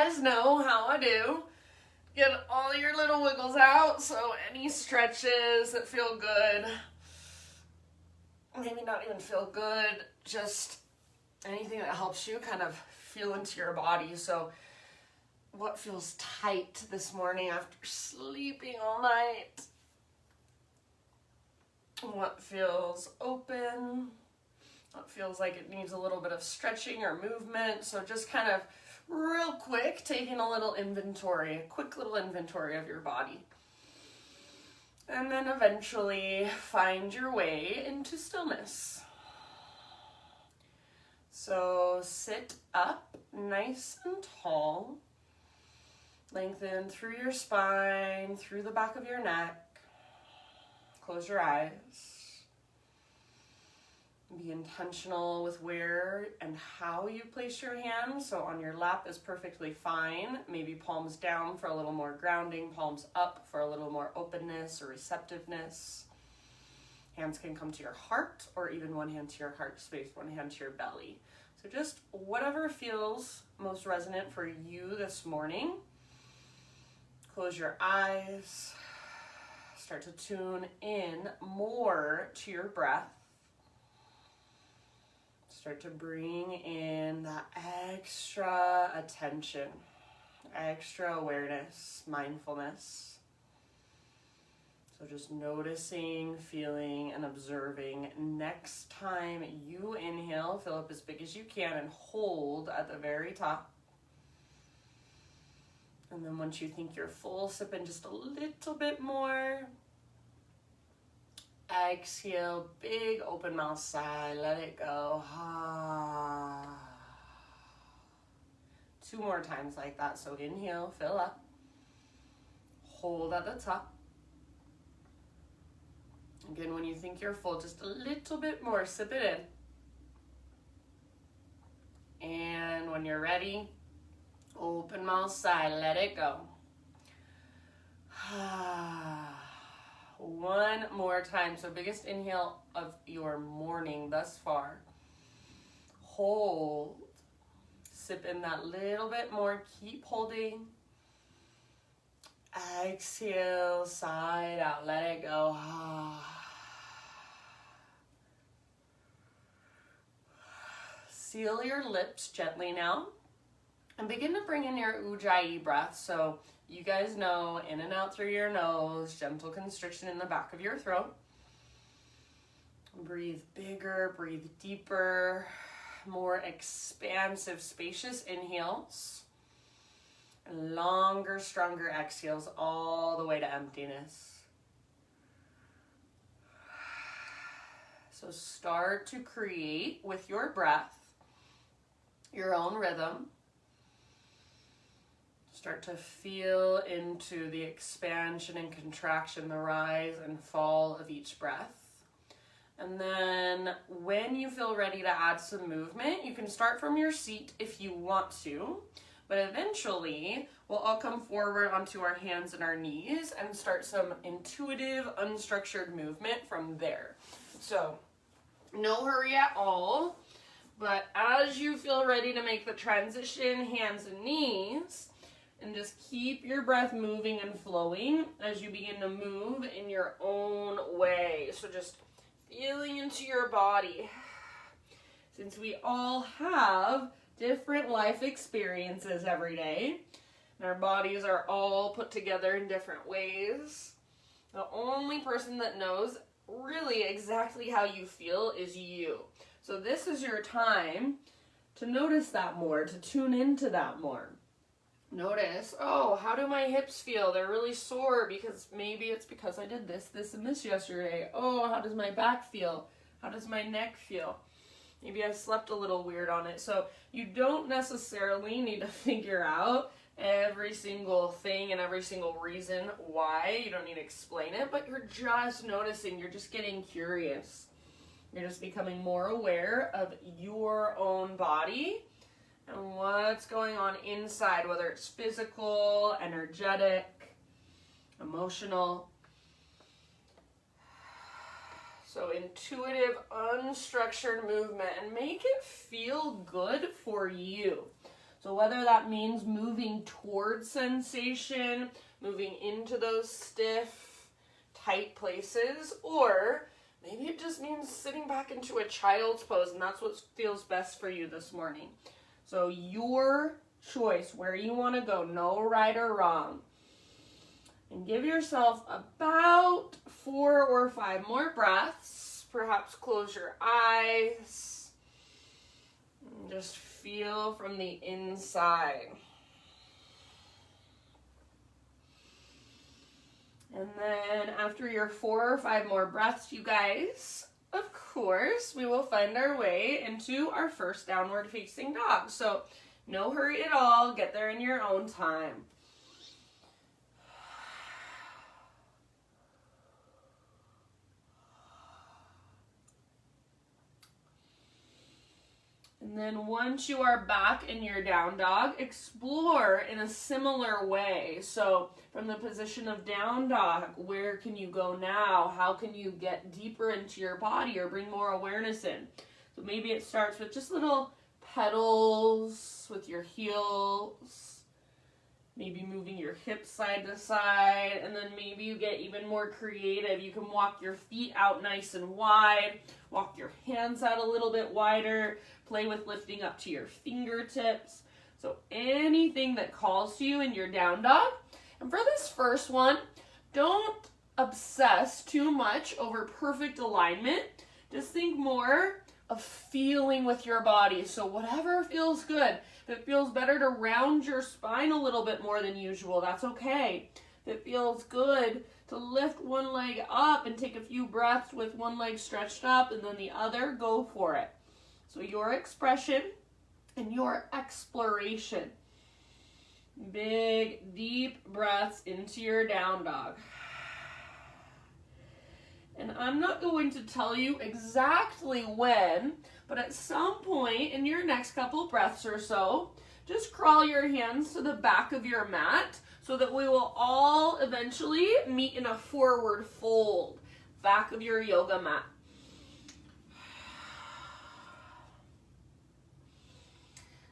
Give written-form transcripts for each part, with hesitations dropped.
guys know how I do. Get all your little wiggles out, so any stretches that feel good, maybe not even feel good, just anything that helps you kind of feel into your body. So what feels tight this morning after sleeping all night? What feels open? What feels like it needs a little bit of stretching or movement? So just kind of real quick, taking a little inventory, a quick little inventory of your body. And then eventually find your way into stillness. So sit up nice and tall. Lengthen through your spine, through the back of your neck. Close your eyes. Be intentional with where and how you place your hands. So on your lap is perfectly fine. Maybe palms down for a little more grounding, palms up for a little more openness or receptiveness. Hands can come to your heart, or even one hand to your heart space, one hand to your belly. So just whatever feels most resonant for you this morning. Close your eyes. Start to tune in more to your breath. Start to bring in that extra attention, extra awareness, mindfulness. So just noticing, feeling, and observing. Next time you inhale, fill up as big as you can and hold at the very top. And then once you think you're full, sip in just a little bit more. Exhale, big open mouth sigh, let it go. Two more times like that. So inhale, fill up. Hold at the top. Again, when you think you're full, just a little bit more, sip it in. And when you're ready, open mouth sigh, let it go. One more time. So biggest inhale of your morning thus far. Hold. Sip in that little bit more. Keep holding. Exhale, sigh it out. Let it go. Seal your lips gently now. And begin to bring in your Ujjayi breath. So you guys know, in and out through your nose, gentle constriction in the back of your throat. Breathe bigger, breathe deeper, more expansive, spacious inhales. And longer, stronger exhales all the way to emptiness. So start to create with your breath your own rhythm. Start to feel into the expansion and contraction, the rise and fall of each breath. And then when you feel ready to add some movement, you can start from your seat if you want to, but eventually we'll all come forward onto our hands and our knees and start some intuitive, unstructured movement from there. So no hurry at all, but as you feel ready to make the transition, hands and knees, and just keep your breath moving and flowing as you begin to move in your own way. So just feeling into your body. Since we all have different life experiences every day, and our bodies are all put together in different ways, the only person that knows really exactly how you feel is you. So this is your time to notice that more, to tune into that more. Notice, oh, how do my hips feel? They're really sore because maybe it's because I did this, and this yesterday. Oh, how does my back feel? How does my neck feel? Maybe I slept a little weird on it. So you don't necessarily need to figure out every single thing and every single reason why. You don't need to explain it, but you're just noticing. You're just getting curious. You're just becoming more aware of your own body and what's going on inside, whether it's physical, energetic, emotional. So intuitive, unstructured movement, and make it feel good for you. So whether that means moving towards sensation, moving into those stiff, tight places, or maybe it just means sitting back into a child's pose, and that's what feels best for you this morning. So your choice, where you want to go, no right or wrong. And give yourself about 4 or 5 more breaths. Perhaps close your eyes. And just feel from the inside. And then after your 4 or 5 more breaths, you guys, of course, we will find our way into our first downward facing dog. So no hurry at all. Get there in your own time. And then once you are back in your down dog, explore in a similar way. So from the position of down dog, where can you go now? How can you get deeper into your body or bring more awareness in? So maybe it starts with just little pedals with your heels. Maybe moving your hips side to side, and then maybe you get even more creative. You can walk your feet out nice and wide, walk your hands out a little bit wider, play with lifting up to your fingertips. So anything that calls to you in your down dog. And for this first one, don't obsess too much over perfect alignment. Just think more of feeling with your body. So whatever feels good. If it feels better to round your spine a little bit more than usual, that's okay. If it feels good to lift one leg up and take a few breaths with one leg stretched up and then the other, go for it. So your expression and your exploration. Big, deep breaths into your down dog. And I'm not going to tell you exactly when, but at some point in your next couple breaths or so, just crawl your hands to the back of your mat so that we will all eventually meet in a forward fold, back of your yoga mat.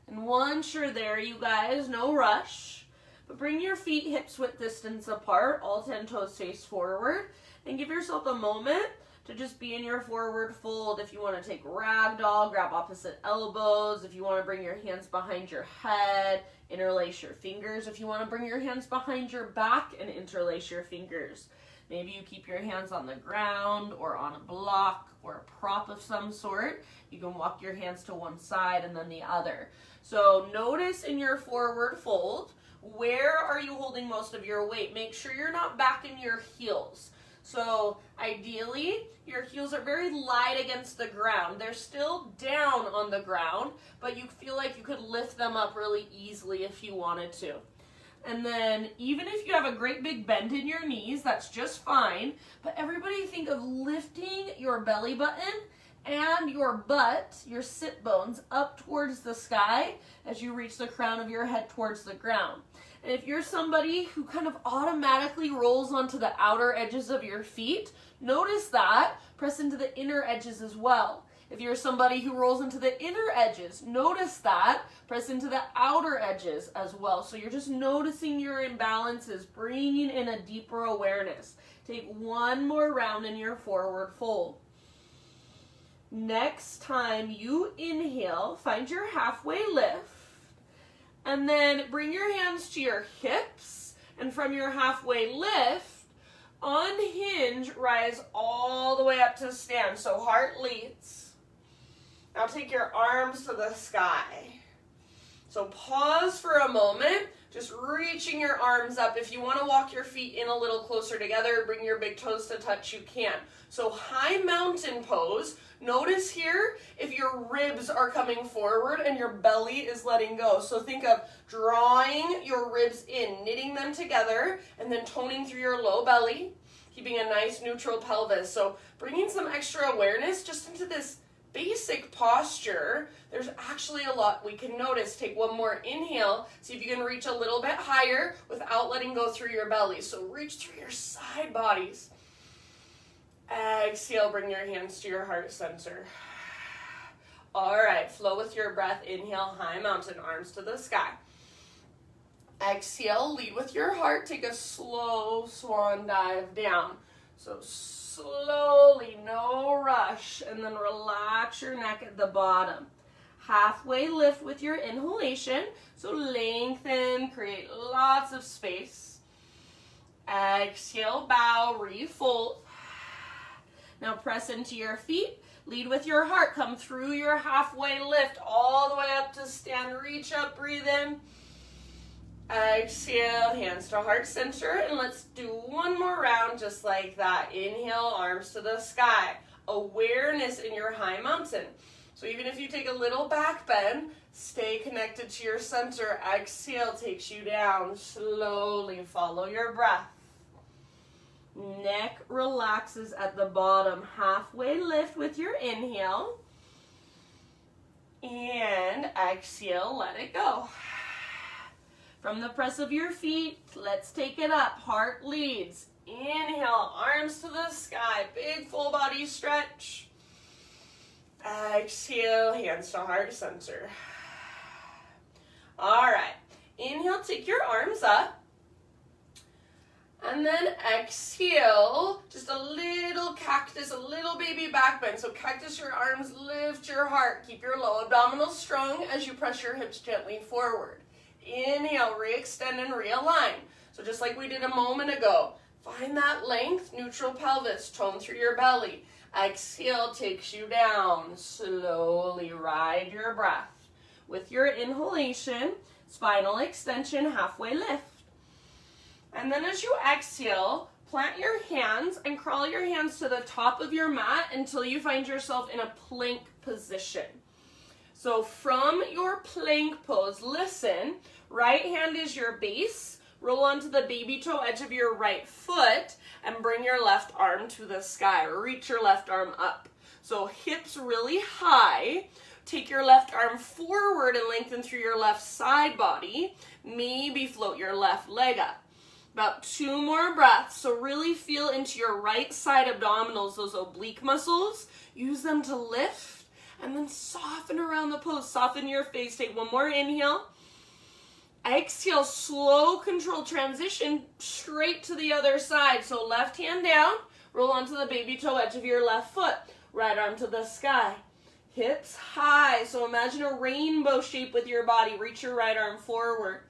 And once you're there, you guys, no rush, but bring your feet hips width distance apart, all 10 toes face forward, and give yourself a moment to just be in your forward fold. If you want to take ragdoll, grab opposite elbows. If you want to bring your hands behind your head, interlace your fingers. If you want to bring your hands behind your back and interlace your fingers. Maybe you keep your hands on the ground or on a block or a prop of some sort. You can walk your hands to one side and then the other. So notice in your forward fold, where are you holding most of your weight? Make sure you're not back in your heels. So ideally, your heels are very light against the ground. They're still down on the ground, but you feel like you could lift them up really easily if you wanted to. And then even if you have a great big bend in your knees, that's just fine. But everybody think of lifting your belly button and your butt, your sit bones, up towards the sky as you reach the crown of your head towards the ground. And if you're somebody who kind of automatically rolls onto the outer edges of your feet, notice that. Press into the inner edges as well. If you're somebody who rolls into the inner edges, notice that. Press into the outer edges as well. So you're just noticing your imbalances, bringing in a deeper awareness. Take one more round in your forward fold. Next time you inhale, find your halfway lift. And then bring your hands to your hips, and from your halfway lift, unhinge, rise all the way up to stand. So heart leads. Now take your arms to the sky. So pause for a moment, just reaching your arms up. If you want to walk your feet in a little closer together, bring your big toes to touch, you can. So high mountain pose. Notice here if your ribs are coming forward and your belly is letting go. So think of drawing your ribs in, knitting them together, and then toning through your low belly, keeping a nice neutral pelvis. So bringing some extra awareness just into this basic posture. There's actually a lot we can notice. Take one more inhale. See if you can reach a little bit higher without letting go through your belly. So reach through your side bodies. Exhale, bring your hands to your heart center. All right, flow with your breath. Inhale, high mountain, arms to the sky. Exhale, lead with your heart. Take a slow swan dive down. So slowly, no rush, and then relax your neck at the bottom. Halfway lift with your inhalation. So lengthen, create lots of space. Exhale, bow, refold. Now press into your feet. Lead with your heart. Come through your halfway lift all the way up to stand. Reach up, breathe in. Exhale, hands to heart center. And let's do one more round just like that. Inhale, arms to the sky. Awareness in your high mountain. So even if you take a little back bend, stay connected to your center. Exhale takes you down. Slowly follow your breath. Neck relaxes at the bottom. Halfway lift with your inhale. And exhale, let it go. From the press of your feet, let's take it up. Heart leads. Inhale, arms to the sky. Big full body stretch. Exhale, hands to heart center. All right. Inhale, take your arms up. And then exhale, just a little cactus, a little baby back bend. So cactus your arms, lift your heart. Keep your low abdominal strong as you press your hips gently forward. Inhale, re-extend and realign. So just like we did a moment ago, find that length, neutral pelvis, tone through your belly. Exhale takes you down. Slowly ride your breath. With your inhalation, spinal extension, halfway lift. And then as you exhale, plant your hands and crawl your hands to the top of your mat until you find yourself in a plank position. So from your plank pose, listen, right hand is your base, roll onto the baby toe edge of your right foot and bring your left arm to the sky. Reach your left arm up. So hips really high. Take your left arm forward and lengthen through your left side body. Maybe float your left leg up. About 2 more breaths. So really feel into your right side abdominals, those oblique muscles. Use them to lift and then soften around the pose. Soften your face. Take 1 more inhale. Exhale, slow control transition straight to the other side. So left hand down, roll onto the baby toe edge of your left foot. Right arm to the sky. Hips high. So imagine a rainbow shape with your body. Reach your right arm forward.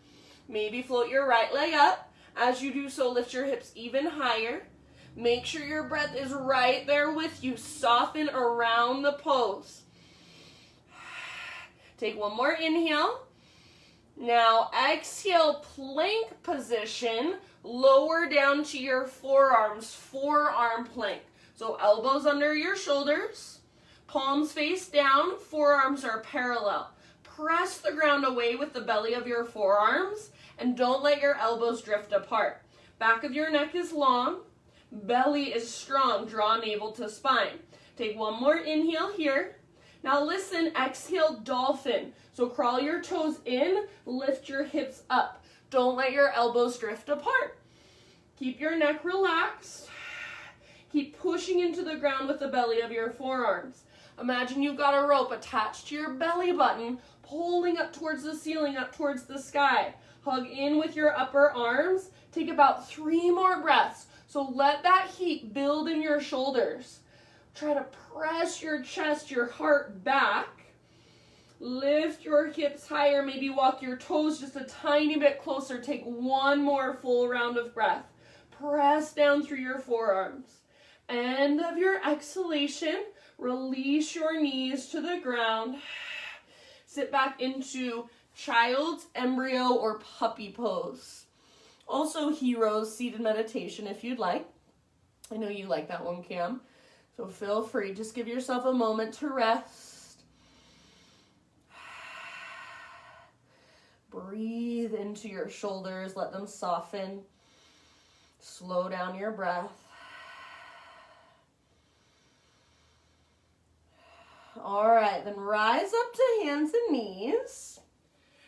Maybe float your right leg up. As you do so, lift your hips even higher. Make sure your breath is right there with you. Soften around the pose. Take 1 more inhale. Now exhale, plank position. Lower down to your forearms, forearm plank. So elbows under your shoulders, palms face down, forearms are parallel. Press the ground away with the belly of your forearms. And don't let your elbows drift apart. Back of your neck is long. Belly is strong. Draw navel to spine. Take 1 more inhale here. Now listen, exhale, dolphin. So crawl your toes in, lift your hips up. Don't let your elbows drift apart. Keep your neck relaxed. Keep pushing into the ground with the belly of your forearms. Imagine you've got a rope attached to your belly button, pulling up towards the ceiling, up towards the sky. Hug in with your upper arms. Take about 3 more breaths. So let that heat build in your shoulders. Try to press your chest, your heart back. Lift your hips higher. Maybe walk your toes just a tiny bit closer. Take 1 more full round of breath. Press down through your forearms. End of your exhalation. Release your knees to the ground. Sit back into child's embryo or puppy pose. Also heroes seated meditation if you'd like. I know you like that one, Cam. So feel free. Just give yourself a moment to rest. Breathe into your shoulders. Let them soften. Slow down your breath. All right, then rise up to hands and knees.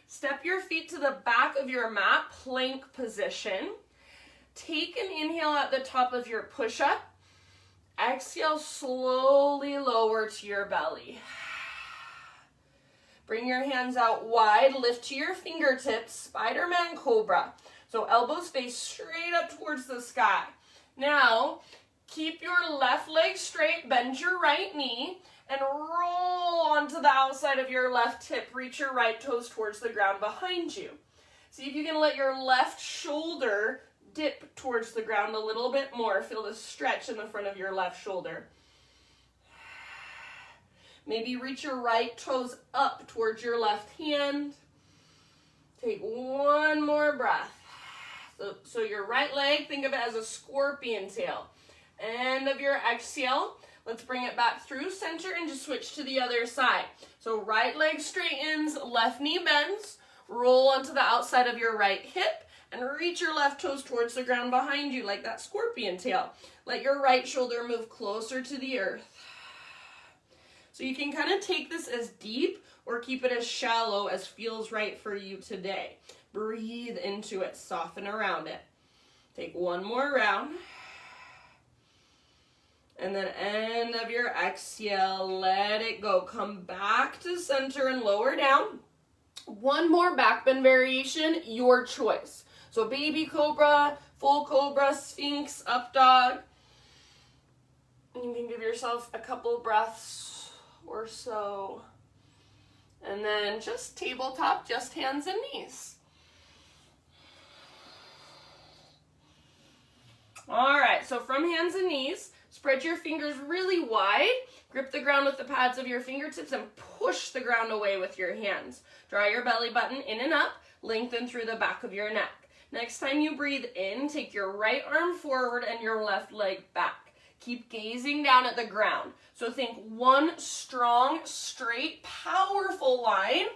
Step your feet to the back of your mat, plank position. Take an inhale at the top of your push-up. Exhale, slowly lower to your belly. Bring your hands out wide, lift to your fingertips, Spider-Man Cobra. So elbows face straight up towards the sky. Now, keep your left leg straight, bend your right knee, and roll onto the outside of your left hip. Reach your right toes towards the ground behind you. See if you can let your left shoulder dip towards the ground a little bit more. Feel the stretch in the front of your left shoulder. Maybe reach your right toes up towards your left hand. Take one more breath. So your right leg, think of it as a scorpion tail. End of your exhale. Let's bring it back through center and just switch to the other side. So right leg straightens, left knee bends. Roll onto the outside of your right hip and reach your left toes towards the ground behind you like that scorpion tail. Let your right shoulder move closer to the earth. So you can kind of take this as deep or keep it as shallow as feels right for you today. Breathe into it, soften around it. Take one more round. And then end of your exhale, let it go. Come back to center and lower down. One more back bend variation, your choice. So baby cobra, full cobra, sphinx, up dog. You can give yourself a couple breaths or so. And then just tabletop, just hands and knees. All right, so from hands and knees, spread your fingers really wide. Grip the ground with the pads of your fingertips and push the ground away with your hands. Draw your belly button in and up, lengthen through the back of your neck. Next time you breathe in, take your right arm forward and your left leg back. Keep gazing down at the ground. So think one strong, straight, powerful line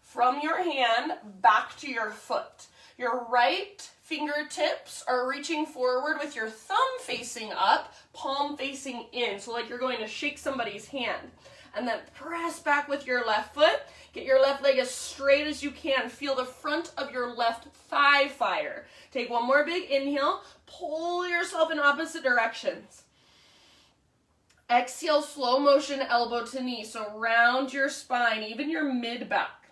from your hand back to your foot. Your right fingertips are reaching forward with your thumb facing up, palm facing in. So like you're going to shake somebody's hand. And then press back with your left foot. Get your left leg as straight as you can. Feel the front of your left thigh fire. Take one more big inhale. Pull yourself in opposite directions. Exhale, slow motion, elbow to knee. So round your spine, even your mid-back.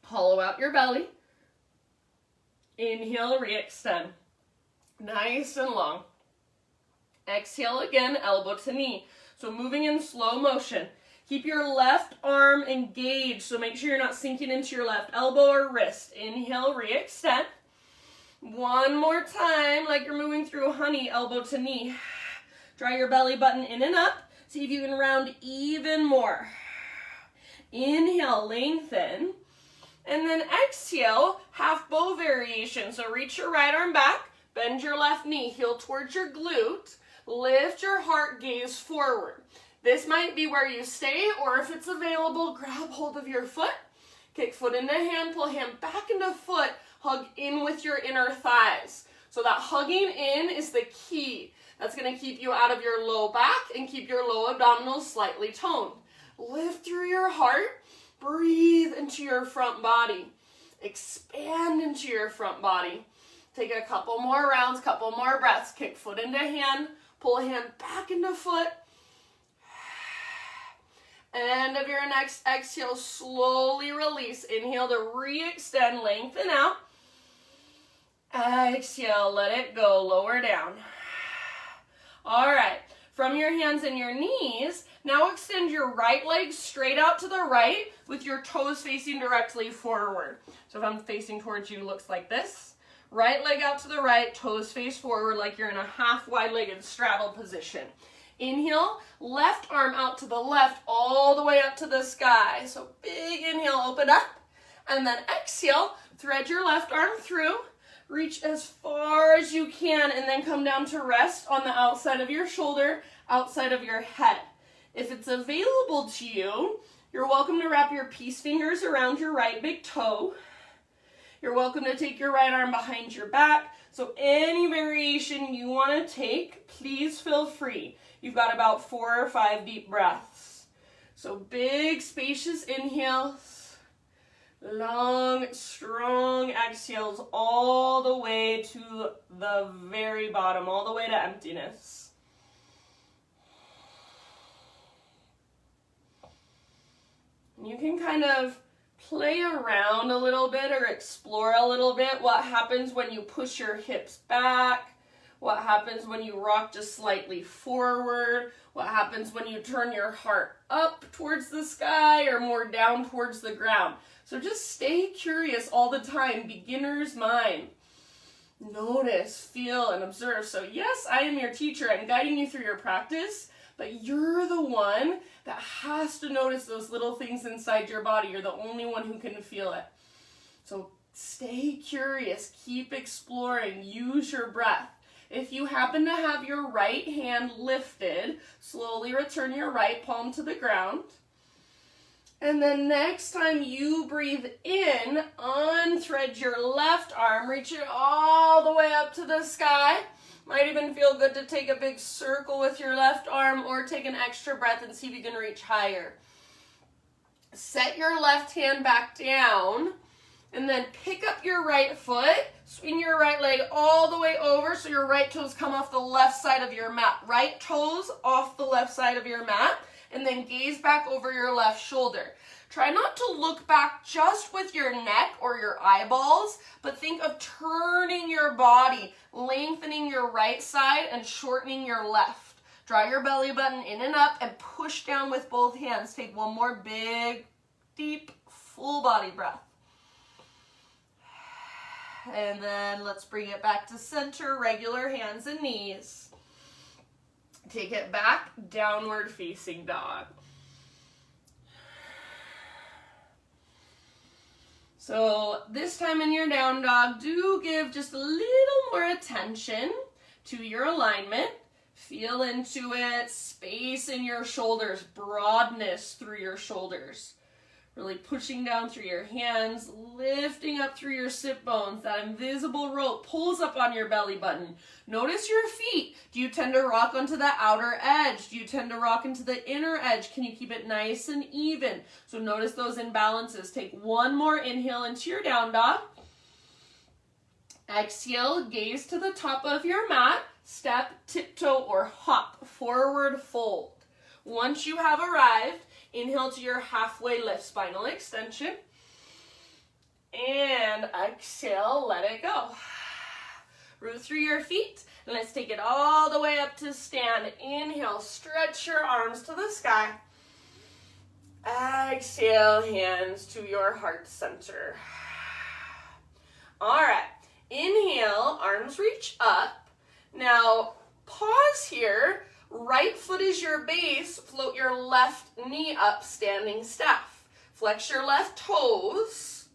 Hollow out your belly. Inhale, re-extend. Nice and long. Exhale again, elbow to knee. So moving in slow motion. Keep your left arm engaged, so make sure you're not sinking into your left elbow or wrist. Inhale, re-extend. One more time, like you're moving through honey, elbow to knee. Draw your belly button in and up. See if you can round even more. Inhale, lengthen. And then exhale, half bow variation. So reach your right arm back, bend your left knee, heel towards your glute, lift your heart, gaze forward. This might be where you stay, or if it's available, grab hold of your foot, kick foot into hand, pull hand back into foot, hug in with your inner thighs. So that hugging in is the key. That's going to keep you out of your low back and keep your low abdominals slightly toned. Lift through your heart. Breathe into your front body. Expand into your front body. Take a couple more rounds, couple more breaths. Kick foot into hand. Pull hand back into foot. End of your next exhale, slowly release. Inhale to re-extend, lengthen out. Exhale, let it go, lower down. All right, from your hands and your knees, now extend your right leg straight out to the right with your toes facing directly forward. So if I'm facing towards you, it looks like this. Right leg out to the right, toes face forward like you're in a half wide-legged straddle position. Inhale, left arm out to the left, all the way up to the sky. So big inhale, open up. And then exhale, thread your left arm through. Reach as far as you can and then come down to rest on the outside of your shoulder, outside of your head. If it's available to you, you're welcome to wrap your peace fingers around your right big toe. You're welcome to take your right arm behind your back. So any variation you want to take, please feel free. You've got about 4 or 5 deep breaths. So big, spacious inhales. Long, strong exhales all the way to the very bottom, all the way to emptiness. You can kind of play around a little bit or explore a little bit what happens when you push your hips back, what happens when you rock just slightly forward, what happens when you turn your heart up towards the sky or more down towards the ground. So just stay curious all the time, beginner's mind. Notice, feel, and observe. So yes, I am your teacher. I'm guiding you through your practice, but you're the one that has to notice those little things inside your body. You're the only one who can feel it. So stay curious, keep exploring, use your breath. If you happen to have your right hand lifted, slowly return your right palm to the ground. And then next time you breathe in, unthread your left arm, reach it all the way up to the sky. Might even feel good to take a big circle with your left arm or take an extra breath and see if you can reach higher. Set your left hand back down and then pick up your right foot, swing your right leg all the way over so your right toes come off the left side of your mat. Right toes off the left side of your mat, and then gaze back over your left shoulder. Try not to look back just with your neck or your eyeballs, but think of turning your body, lengthening your right side and shortening your left. Draw your belly button in and up and push down with both hands. Take one more big, deep, full body breath. And then let's bring it back to center, regular hands and knees. Take it back, downward facing dog. So this time in your down dog, do give just a little more attention to your alignment. Feel into it, space in your shoulders, broadness through your shoulders. Really pushing down through your hands, lifting up through your sit bones. That invisible rope pulls up on your belly button. Notice your feet. Do you tend to rock onto the outer edge? Do you tend to rock into the inner edge? Can you keep it nice and even? So notice those imbalances. Take one more inhale into your down dog. Exhale, gaze to the top of your mat. Step, tiptoe, or hop. Forward fold. Once you have arrived, inhale to your halfway lift, spinal extension. And exhale, let it go. Root through your feet. And let's take it all the way up to stand. Inhale, stretch your arms to the sky. Exhale, hands to your heart center. All right. Inhale, arms reach up. Now, pause here. Right foot is your base. Float your left knee up, standing staff. Flex your left toes.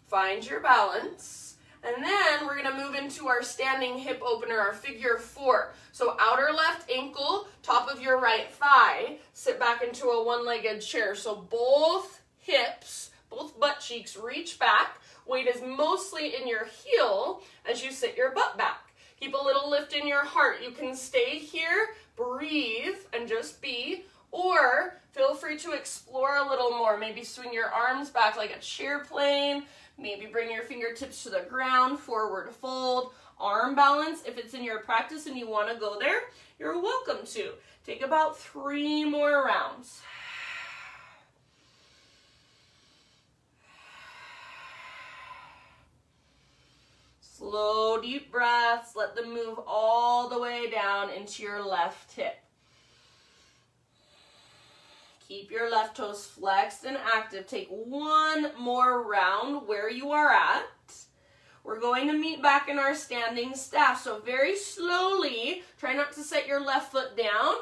Find your balance. And then we're going to move into our standing hip opener, our figure four. So outer left ankle, top of your right thigh. Sit back into a one-legged chair. So both hips, both butt cheeks reach back. Weight is mostly in your heel as you sit your butt back. Keep a little lift in your heart. You can stay here, breathe, and just be, or feel free to explore a little more. Maybe swing your arms back like a chair plane. Maybe bring your fingertips to the ground, forward fold, arm balance. If it's in your practice and you want to go there, you're welcome to. Take about 3 more rounds. Slow, deep breaths. Let them move all the way down into your left hip. Keep your left toes flexed and active. Take 1 more round where you are at. We're going to meet back in our standing staff. So very slowly, try not to set your left foot down.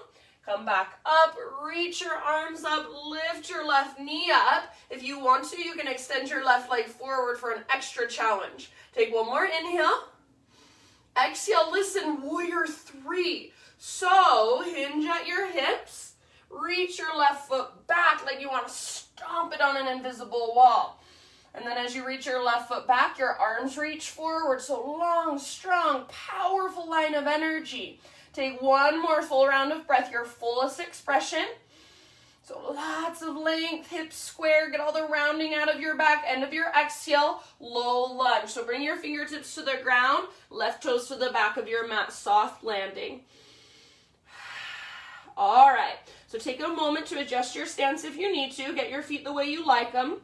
Come back up, reach your arms up, lift your left knee up. If you want to, you can extend your left leg forward for an extra challenge. Take 1 more inhale. Exhale, listen, warrior 3. So hinge at your hips. Reach your left foot back like you want to stomp it on an invisible wall. And then as you reach your left foot back, your arms reach forward. So long, strong, powerful line of energy. Take 1 more full round of breath, your fullest expression. So lots of length, hips square, get all the rounding out of your back, end of your exhale, low lunge. So bring your fingertips to the ground, left toes to the back of your mat, soft landing. All right, so take a moment to adjust your stance if you need to. Get your feet the way you like them.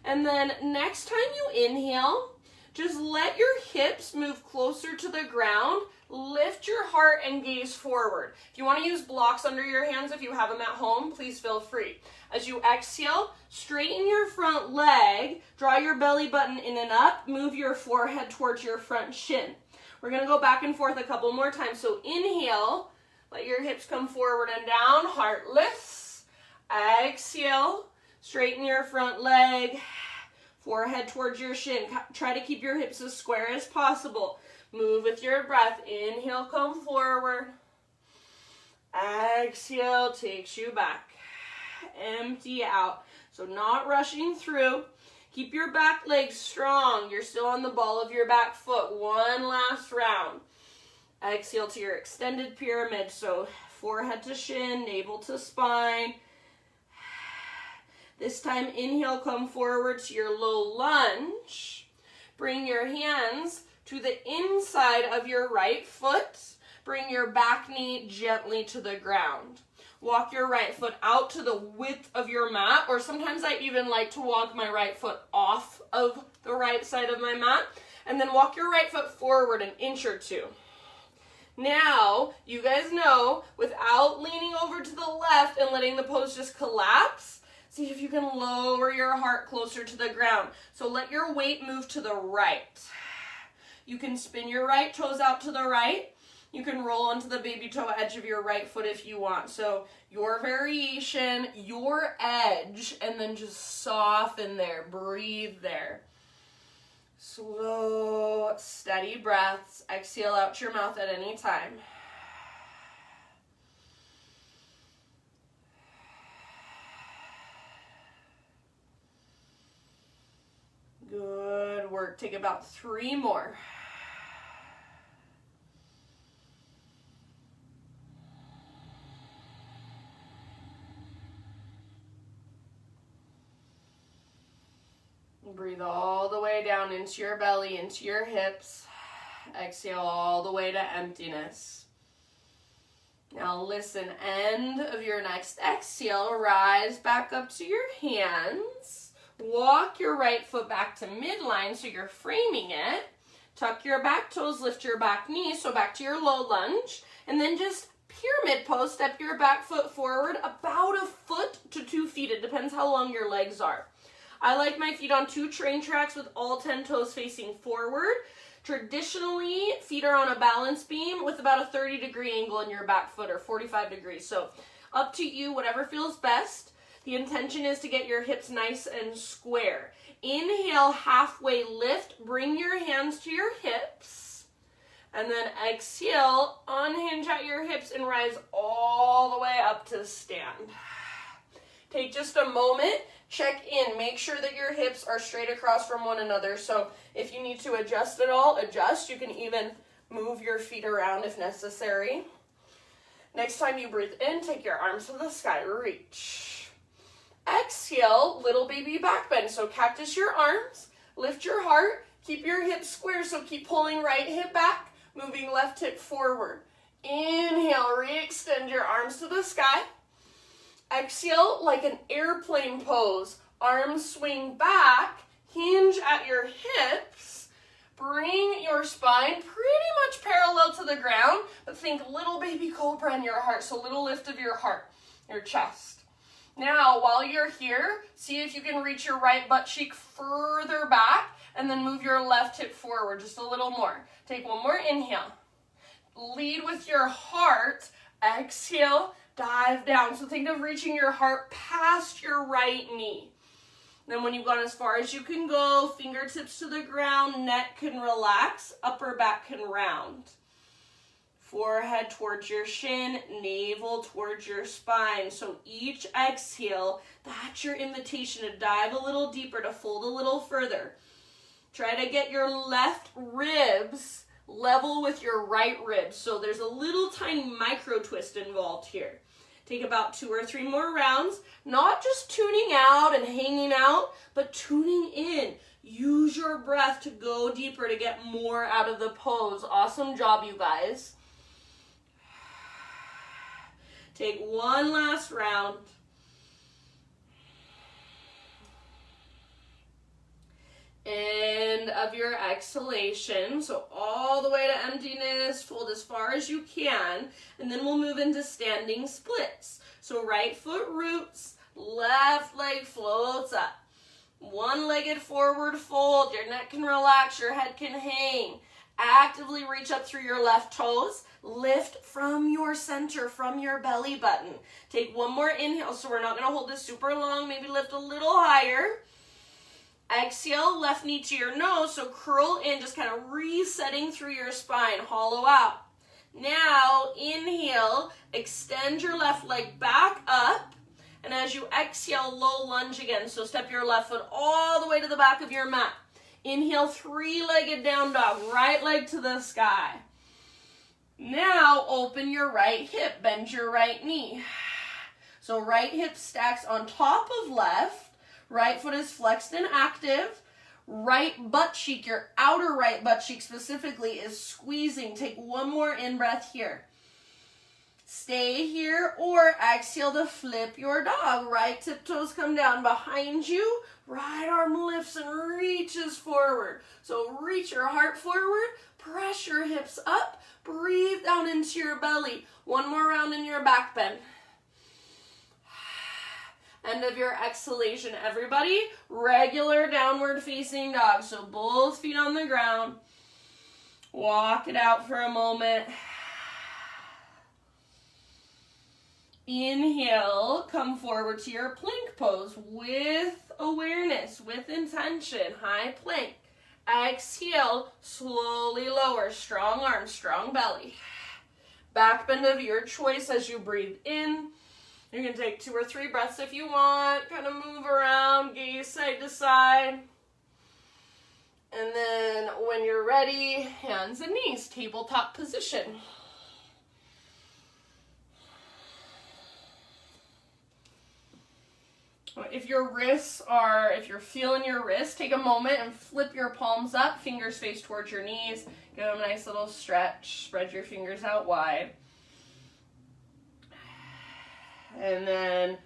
And then next time you inhale, just let your hips move closer to the ground. Lift your heart and gaze forward. If you want to use blocks under your hands, if you have them at home, please feel free. As you exhale, straighten your front leg, draw your belly button in and up, move your forehead towards your front shin. We're going to go back and forth a couple more times. So inhale, let your hips come forward and down, heart lifts. Exhale, straighten your front leg, forehead towards your shin. Try to keep your hips as square as possible. Move with your breath. Inhale, come forward. Exhale, takes you back. Empty out. So not rushing through. Keep your back legs strong. You're still on the ball of your back foot. One last round. Exhale to your extended pyramid. So forehead to shin, navel to spine. This time, inhale, come forward to your low lunge. Bring your hands to the inside of your right foot. Bring your back knee gently to the ground. Walk your right foot out to the width of your mat, or sometimes I even like to walk my right foot off of the right side of my mat, and then walk your right foot forward an inch or two. Now, you guys know, without leaning over to the left and letting the pose just collapse, see if you can lower your heart closer to the ground. So let your weight move to the right. You can spin your right toes out to the right. You can roll onto the baby toe edge of your right foot if you want. So your variation, your edge, and then just soften there. Breathe there. Slow, steady breaths. Exhale out your mouth at any time. Good work. Take about 3 more. Breathe all the way down into your belly, into your hips. Exhale all the way to emptiness. Now listen, end of your next exhale, rise back up to your hands. Walk your right foot back to midline so you're framing it. Tuck your back toes, lift your back knee, so back to your low lunge. And then just pyramid pose, step your back foot forward about 1 foot to 2 feet. It depends how long your legs are. I like my feet on 2 train tracks with all 10 toes facing forward. Traditionally, feet are on a balance beam with about a 30-degree angle in your back foot, or 45 degrees. So up to you, whatever feels best. The intention is to get your hips nice and square. Inhale, halfway lift. Bring your hands to your hips. And then exhale, unhinge at your hips and rise all the way up to stand. Take just a moment. Check in. Make sure that your hips are straight across from one another. So if you need to adjust at all, adjust. You can even move your feet around if necessary. Next time you breathe in, take your arms to the sky. Reach. Exhale, little baby back bend. So cactus your arms. Lift your heart. Keep your hips square. So keep pulling right hip back. Moving left hip forward. Inhale, re-extend your arms to the sky. Exhale, like an airplane pose. Arms swing back, hinge at your hips. Bring your spine pretty much parallel to the ground, but think little baby cobra in your heart, so little lift of your heart, your chest. Now, while you're here, see if you can reach your right butt cheek further back, and then move your left hip forward just a little more. Take one more inhale. Lead with your heart. Exhale. Dive down. So think of reaching your heart past your right knee. Then when you've gone as far as you can go, fingertips to the ground, neck can relax, upper back can round. Forehead towards your shin, navel towards your spine. So each exhale, that's your invitation to dive a little deeper, to fold a little further. Try to get your left ribs level with your right ribs. So there's a little tiny micro twist involved here. Take about 2 or 3 more rounds, not just tuning out and hanging out, but tuning in. Use your breath to go deeper, to get more out of the pose. Awesome job, you guys. Take one last round. End of your exhalation. So all the way to emptiness, fold as far as you can, and then we'll move into standing splits. So right foot roots, left leg floats up. One-legged forward fold. Your neck can relax, your head can hang. Actively reach up through your left toes. Lift from your center, from your belly button. Take one more inhale, so we're not going to hold this super long. Maybe lift a little higher. Exhale, left knee to your nose, so curl in, just kind of resetting through your spine, hollow out. Now, inhale, extend your left leg back up, and as you exhale, low lunge again, so step your left foot all the way to the back of your mat. Inhale, three-legged down dog, right leg to the sky. Now, open your right hip, bend your right knee. So right hip stacks on top of left. Right foot is flexed and active. Right butt cheek, your outer right butt cheek specifically, is squeezing. Take one more in-breath here. Stay here or exhale to flip your dog. Right tiptoes come down behind you. Right arm lifts and reaches forward. So reach your heart forward. Press your hips up. Breathe down into your belly. One more round in your back bend. End of your exhalation, everybody. Regular downward facing dog. So both feet on the ground. Walk it out for a moment. Inhale, come forward to your plank pose with awareness, with intention. High plank. Exhale, slowly lower. Strong arms, strong belly. Back bend of your choice as you breathe in. You can take 2 or 3 breaths if you want. Kind of move around, gaze side to side. And then when you're ready, hands and knees, tabletop position. If you're feeling your wrists, take a moment and flip your palms up, fingers face towards your knees. Give them a nice little stretch. Spread your fingers out wide. And then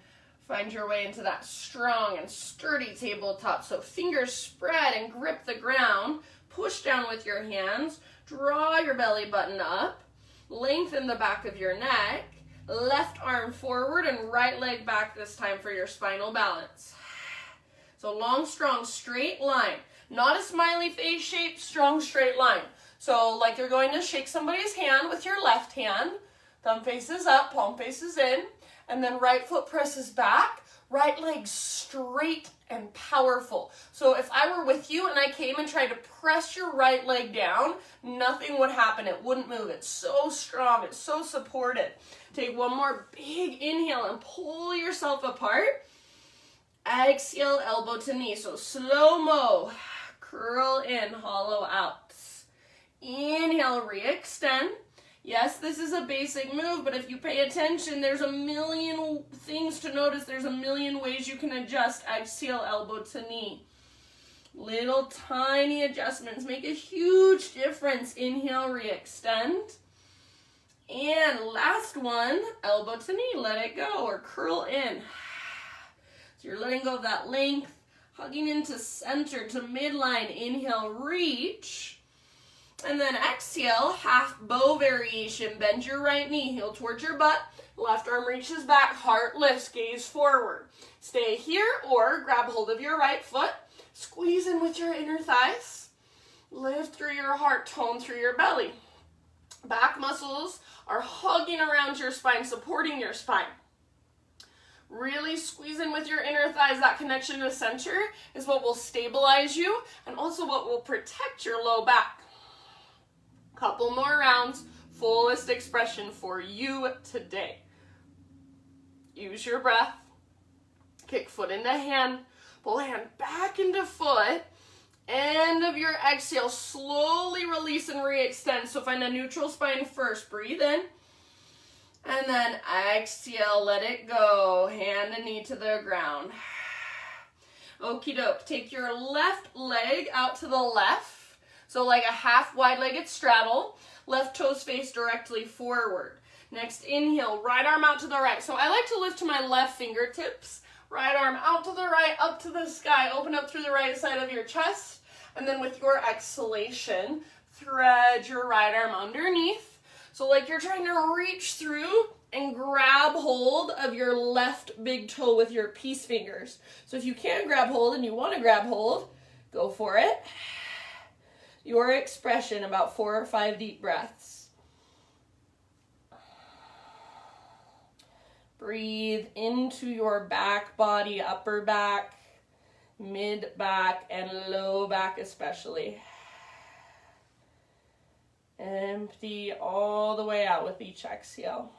find your way into that strong and sturdy tabletop. So fingers spread and grip the ground. Push down with your hands. Draw your belly button up. Lengthen the back of your neck. Left arm forward and right leg back this time for your spinal balance. So long, strong, straight line. Not a smiley face shape, strong, straight line. So like you're going to shake somebody's hand with your left hand. Thumb faces up, palm faces in. And then right foot presses back, right leg straight and powerful. So if I were with you and I came and tried to press your right leg down, nothing would happen. It wouldn't move. It's so strong. It's so supported. Take one more big inhale and pull yourself apart. Exhale, elbow to knee. So slow-mo. Curl in, hollow out. Inhale, re-extend. Yes, this is a basic move, but if you pay attention, there's a million things to notice. There's a million ways you can adjust. Exhale, elbow to knee. Little tiny adjustments make a huge difference. Inhale, re-extend. And last one, elbow to knee. Let it go or curl in. So you're letting go of that length, hugging into center to midline. Inhale, reach. And then exhale, half bow variation. Bend your right knee, heel towards your butt. Left arm reaches back, heart lifts, gaze forward. Stay here or grab hold of your right foot. Squeeze in with your inner thighs. Lift through your heart, tone through your belly. Back muscles are hugging around your spine, supporting your spine. Really squeeze in with your inner thighs. That connection to center is what will stabilize you and also what will protect your low back. Couple more rounds, fullest expression for you today. Use your breath. Kick foot into hand. Pull hand back into foot. End of your exhale, slowly release and re-extend. So find a neutral spine first. Breathe in. And then exhale, let it go. Hand and knee to the ground. Okie doke. Take your left leg out to the left. So like a half wide-legged straddle, left toes face directly forward. Next inhale, right arm out to the right. So I like to lift to my left fingertips. Right arm out to the right, up to the sky. Open up through the right side of your chest. And then with your exhalation, thread your right arm underneath. So like you're trying to reach through and grab hold of your left big toe with your peace fingers. So if you can grab hold and you want to grab hold, go for it. Your expression, about 4 or 5 deep breaths. Breathe into your back body, upper back, mid back, and low back especially. Empty all the way out with each exhale.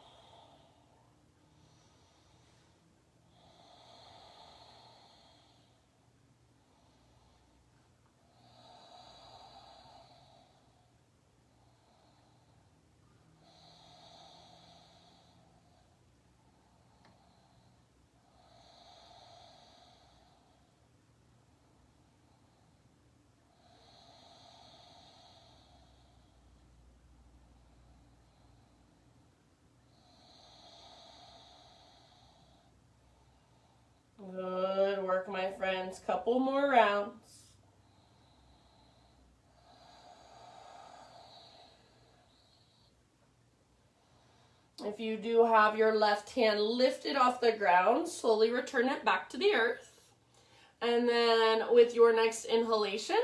Good work, my friends. Couple more rounds. If you do have your left hand lifted off the ground, slowly return it back to the earth. And then with your next inhalation,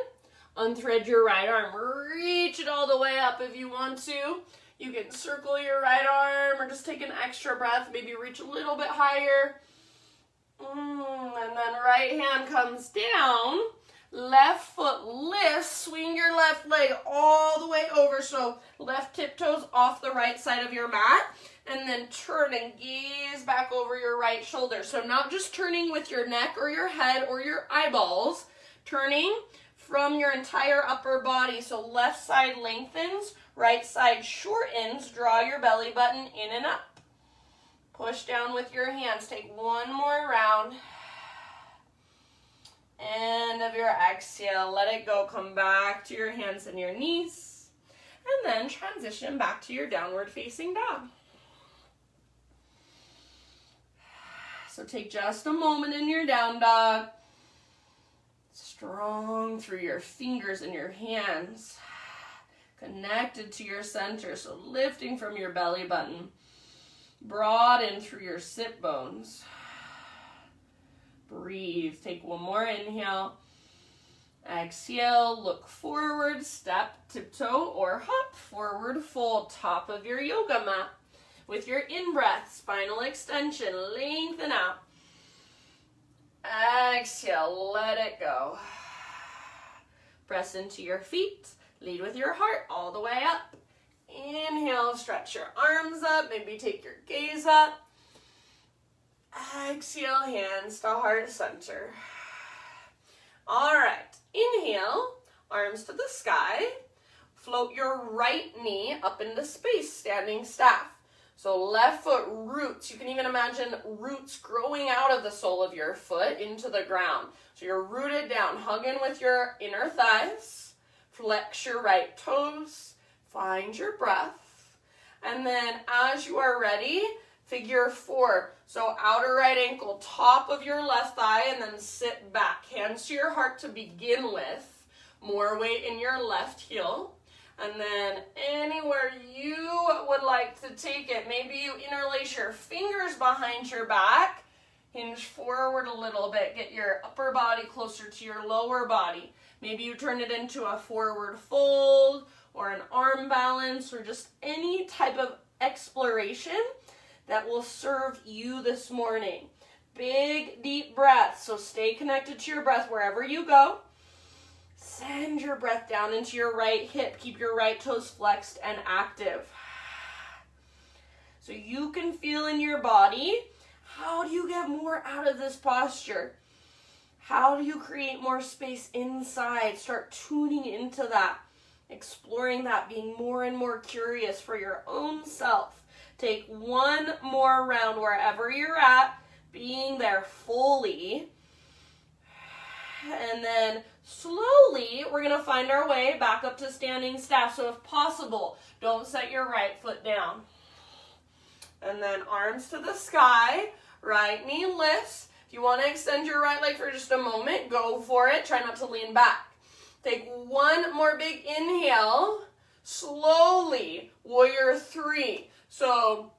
unthread your right arm. Reach it all the way up if you want to. You can circle your right arm or just take an extra breath. Maybe reach a little bit higher. And then right hand comes down. Left foot lifts. Swing your left leg all the way over. So left tiptoes off the right side of your mat. And then turn and gaze back over your right shoulder. So not just turning with your neck or your head or your eyeballs. Turning from your entire upper body. So left side lengthens, right side shortens. Draw your belly button in and up. Push down with your hands. Take one more round. End of your exhale. Let it go. Come back to your hands and your knees. And then transition back to your downward facing dog. So take just a moment in your down dog. Strong through your fingers and your hands. Connected to your center. So lifting from your belly button. Broaden through your sit bones. Breathe. Take one more inhale. Exhale. Look forward. Step, tiptoe, or hop. Forward fold. Top of your yoga mat. With your in-breath, spinal extension. Lengthen out. Exhale. Let it go. Press into your feet. Lead with your heart all the way up. Inhale, stretch your arms up, maybe take your gaze up. Exhale, hands to heart center. All right, inhale, arms to the sky. Float your right knee up into space, standing staff. So left foot roots. You can even imagine roots growing out of the sole of your foot into the ground. So you're rooted down, hug in with your inner thighs. Flex your right toes. Find your breath. And then as you are ready, figure 4. So outer right ankle, top of your left thigh, and then sit back. Hands to your heart to begin with. More weight in your left heel. And then anywhere you would like to take it. Maybe you interlace your fingers behind your back. Hinge forward a little bit. Get your upper body closer to your lower body. Maybe you turn it into a forward fold or an arm balance or just any type of exploration that will serve you this morning. Big, deep breaths. So stay connected to your breath wherever you go. Send your breath down into your right hip. Keep your right toes flexed and active. So you can feel in your body, how do you get more out of this posture? How do you create more space inside? Start tuning into that, exploring that, being more and more curious for your own self. Take one more round wherever you're at, being there fully. And then slowly, we're going to find our way back up to standing staff. So if possible, don't set your right foot down. And then arms to the sky, right knee lifts. If you want to extend your right leg for just a moment, go for it. Try not to lean back. Take one more big inhale. Slowly, warrior 3. So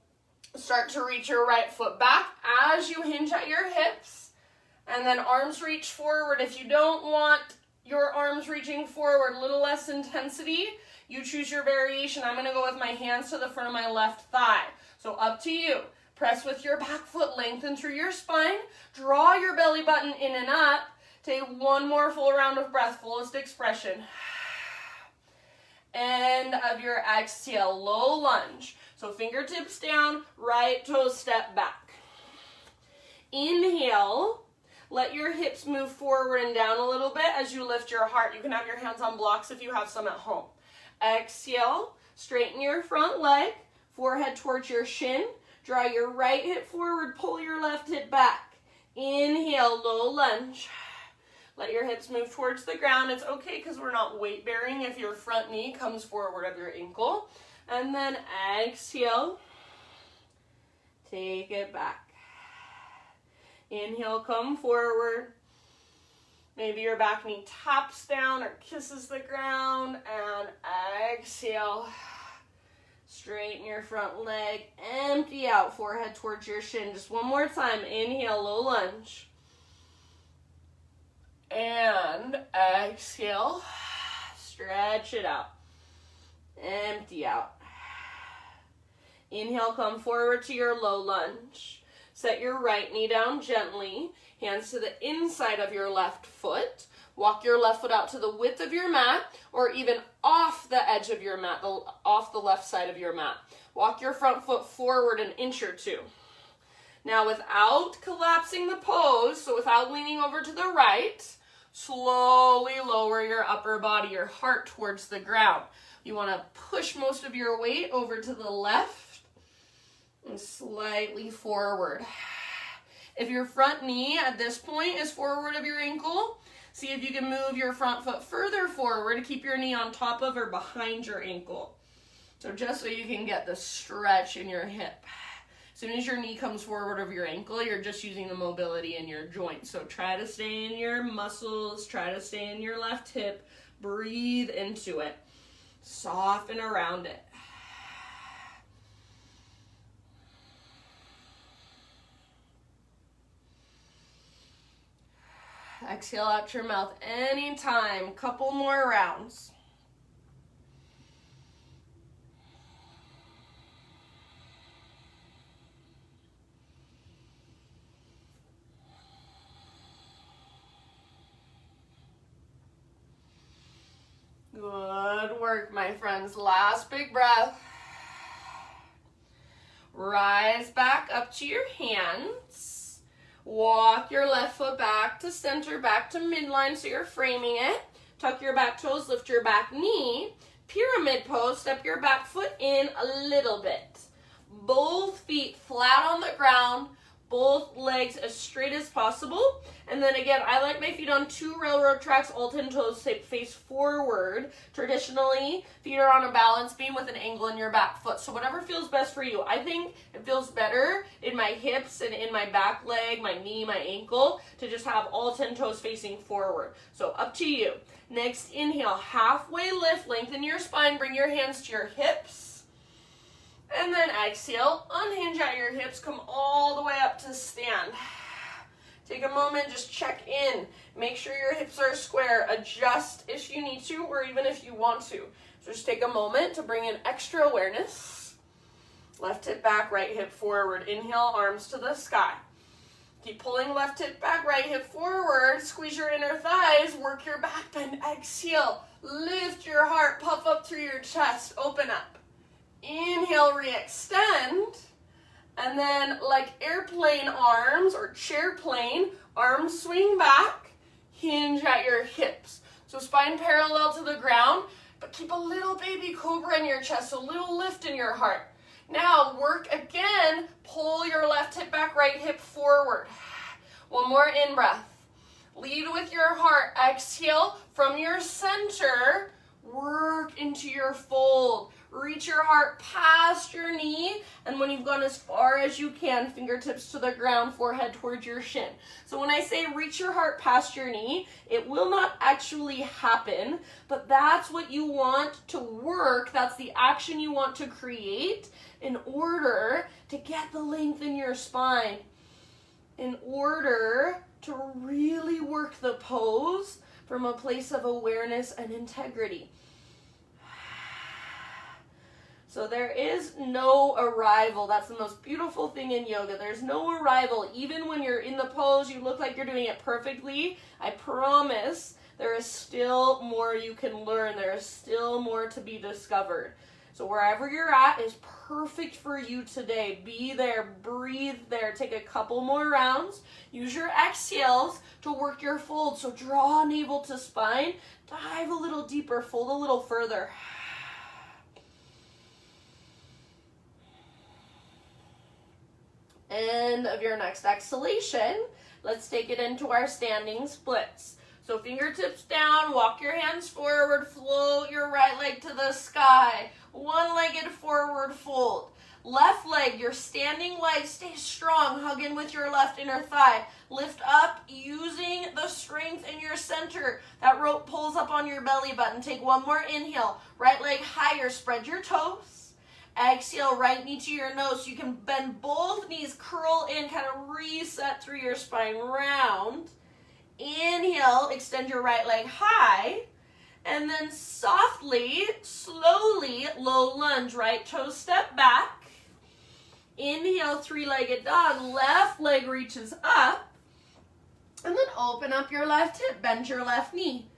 start to reach your right foot back as you hinge at your hips. And then arms reach forward. If you don't want your arms reaching forward, a little less intensity, you choose your variation. I'm going to go with my hands to the front of my left thigh. So up to you. Press with your back foot, lengthen through your spine. Draw your belly button in and up. Take one more full round of breath, fullest expression. End of your exhale, low lunge. So fingertips down, right toes step back. Inhale, let your hips move forward and down a little bit as you lift your heart. You can have your hands on blocks if you have some at home. Exhale, straighten your front leg, forehead towards your shin. Draw your right hip forward, pull your left hip back. Inhale, low lunge. Let your hips move towards the ground. It's okay because we're not weight bearing if your front knee comes forward of your ankle. And then exhale, take it back. Inhale, come forward. Maybe your back knee taps down or kisses the ground. And exhale. Straighten your front leg, empty out, forehead towards your shin. Just one more time. Inhale, low lunge. And exhale, stretch it out. Empty out. Inhale, come forward to your low lunge. Set your right knee down gently. Hands to the inside of your left foot. Walk your left foot out to the width of your mat or even off the edge of your mat, off the left side of your mat. Walk your front foot forward an inch or two. Now without collapsing the pose, so without leaning over to the right, slowly lower your upper body, your heart towards the ground. You want to push most of your weight over to the left and slightly forward. If your front knee at this point is forward of your ankle, see if you can move your front foot further forward to keep your knee on top of or behind your ankle. So just so you can get the stretch in your hip. As soon as your knee comes forward of your ankle, you're just using the mobility in your joint. So try to stay in your muscles, try to stay in your left hip, breathe into it, soften around it. Exhale out your mouth anytime. Couple more rounds. Good work, my friends. Last big breath. Rise back up to your hands. Walk your left foot back to center, back to midline so you're framing it. Tuck your back toes, lift your back knee. Pyramid pose, step your back foot in a little bit. Both feet flat on the ground, both legs as straight as possible. And then again, I like my feet on 2 railroad tracks, all 10 toes face forward. Traditionally, feet are on a balance beam with an angle in your back foot. So whatever feels best for you. I think it feels better in my hips and in my back leg, my knee, my ankle, to just have all 10 toes facing forward. So up to you. Next, inhale, halfway lift, lengthen your spine, bring your hands to your hips. And then exhale, unhinge at your hips, come all the way up to stand. Take a moment, just check in. Make sure your hips are square. Adjust if you need to or even if you want to. So just take a moment to bring in extra awareness. Left hip back, right hip forward. Inhale, arms to the sky. Keep pulling left hip back, right hip forward. Squeeze your inner thighs, work your back bend. Exhale, lift your heart, puff up through your chest, open up. Inhale, re-extend, and then like airplane arms or chair plane, arms swing back, hinge at your hips. So spine parallel to the ground, but keep a little baby cobra in your chest, a little lift in your heart. Now work again, pull your left hip back, right hip forward. One more in-breath. Lead with your heart. Exhale from your center, work into your fold. Reach your heart past your knee, and when you've gone as far as you can, fingertips to the ground, forehead towards your shin. So when I say reach your heart past your knee, it will not actually happen, but that's what you want to work. That's the action you want to create in order to get the length in your spine, in order to really work the pose from a place of awareness and integrity. So there is no arrival. That's the most beautiful thing in yoga. There's no arrival. Even when you're in the pose, you look like you're doing it perfectly. I promise there is still more you can learn. There is still more to be discovered. So wherever you're at is perfect for you today. Be there, breathe there, take a couple more rounds. Use your exhales to work your fold. So draw navel to spine, dive a little deeper, fold a little further. End of your next exhalation, let's take it into our standing splits. So fingertips down, walk your hands forward, float your right leg to the sky. One-legged forward fold. Left leg, your standing leg, stay strong. Hug in with your left inner thigh. Lift up using the strength in your center. That rope pulls up on your belly button. Take one more inhale. Right leg higher, spread your toes. Exhale, right knee to your nose. So you can bend both knees, curl in, kind of reset through your spine, round. Inhale, extend your right leg high. And then softly, slowly, low lunge, right toe step back. Inhale, three-legged dog, left leg reaches up. And then open up your left hip, bend your left knee.